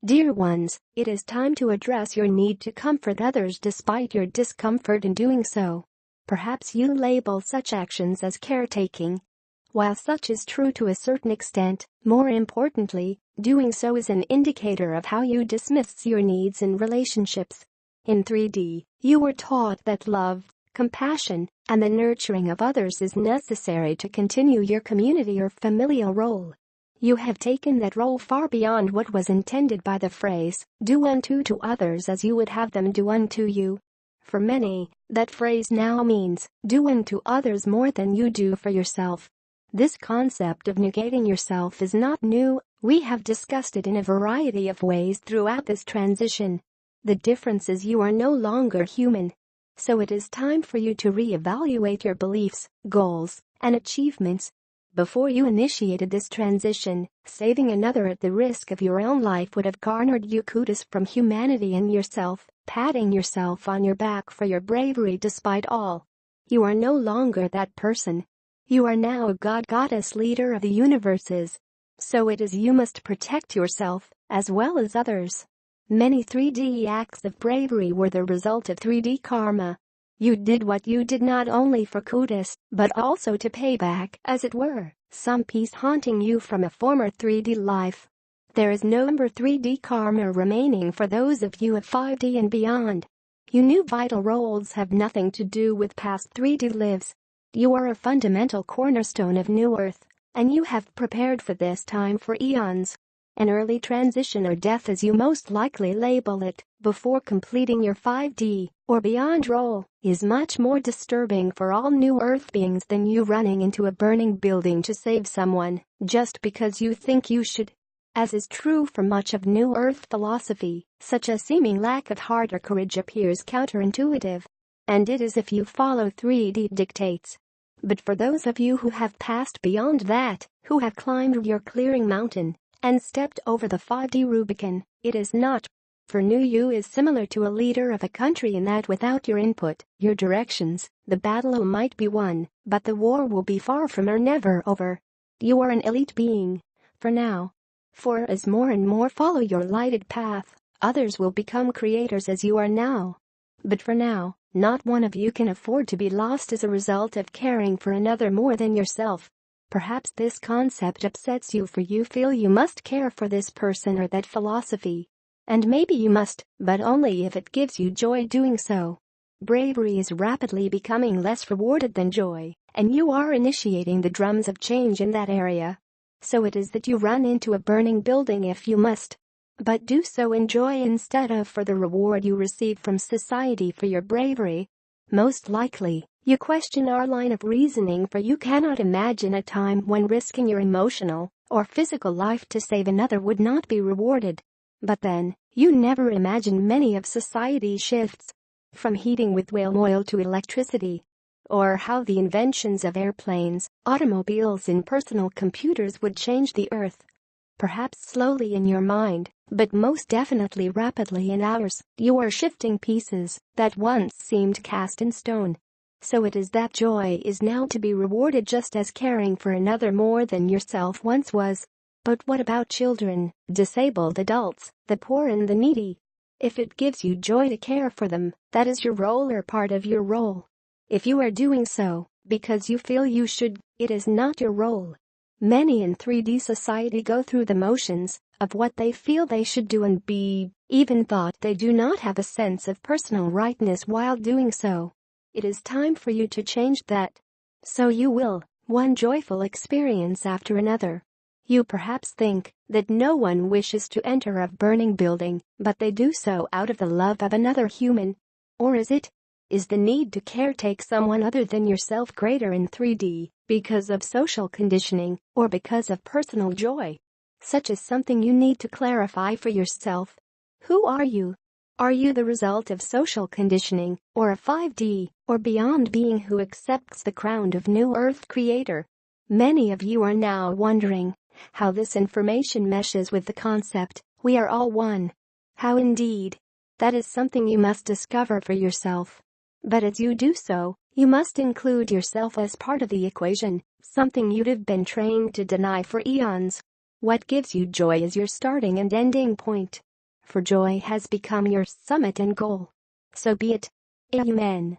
Dear ones, it is time to address your need to comfort others despite your discomfort in doing so. Perhaps you label such actions as caretaking. While such is true to a certain extent, more importantly, doing so is an indicator of how you dismiss your needs in relationships. In 3D, you were taught that love, compassion, and the nurturing of others is necessary to continue your community or familial role. You have taken that role far beyond what was intended by the phrase, "do unto to others as you would have them do unto you." For many, that phrase now means, do unto others more than you do for yourself. This concept of negating yourself is not new, we have discussed it in a variety of ways throughout this transition. The difference is you are no longer human. So it is time for you to reevaluate your beliefs, goals, and achievements. Before you initiated this transition, saving another at the risk of your own life would have garnered you kudos from humanity and yourself, patting yourself on your back for your bravery despite all. You are no longer that person. You are now a god-goddess leader of the universes. So it is you must protect yourself, as well as others. Many 3D acts of bravery were the result of 3D karma. You did what you did not only for kudos, but also to pay back, as it were, some piece haunting you from a former 3D life. There is no more 3D karma remaining for those of you of 5D and beyond. You new vital roles have nothing to do with past 3D lives. You are a fundamental cornerstone of New Earth, and you have prepared for this time for eons. An early transition or death, as you most likely label it, before completing your 5D or beyond role, is much more disturbing for all New Earth beings than you running into a burning building to save someone just because you think you should. As is true for much of New Earth philosophy, such a seeming lack of heart or courage appears counterintuitive. And it is if you follow 3D dictates. But for those of you who have passed beyond that, who have climbed your clearing mountain, and stepped over the 5D Rubicon, it is not. For new you is similar to a leader of a country in that without your input, your directions, the battle might be won, but the war will be far from or never over. You are an elite being. For now. For as more and more follow your lighted path, others will become creators as you are now. But for now, not one of you can afford to be lost as a result of caring for another more than yourself. Perhaps this concept upsets you, for you feel you must care for this person or that philosophy. And maybe you must, but only if it gives you joy doing so. Bravery is rapidly becoming less rewarded than joy, and you are initiating the drums of change in that area. So it is that you run into a burning building if you must. But do so in joy instead of for the reward you receive from society for your bravery. Most likely, you question our line of reasoning, for you cannot imagine a time when risking your emotional or physical life to save another would not be rewarded. But then, you never imagine many of society's shifts, from heating with whale oil to electricity, or how the inventions of airplanes, automobiles, and personal computers would change the earth. Perhaps slowly in your mind, but most definitely rapidly in ours, you are shifting pieces that once seemed cast in stone. So it is that joy is now to be rewarded just as caring for another more than yourself once was. But what about children, disabled adults, the poor and the needy? If it gives you joy to care for them, that is your role or part of your role. If you are doing so because you feel you should, it is not your role. Many in 3D society go through the motions of what they feel they should do and be, even thought they do not have a sense of personal rightness while doing so. It is time for you to change that. So you will, one joyful experience after another. You perhaps think that no one wishes to enter a burning building, but they do so out of the love of another human. Or is it? Is the need to caretake someone other than yourself greater in 3D because of social conditioning or because of personal joy? Such is something you need to clarify for yourself. Who are you? Are you the result of social conditioning or a 5D or beyond being who accepts the crown of New Earth Creator? Many of you are now wondering how this information meshes with the concept, we are all one. How indeed. That is something you must discover for yourself. But as you do so, you must include yourself as part of the equation, something you'd have been trained to deny for eons. What gives you joy is your starting and ending point. for joy has become your summit and goal. So be it. Amen.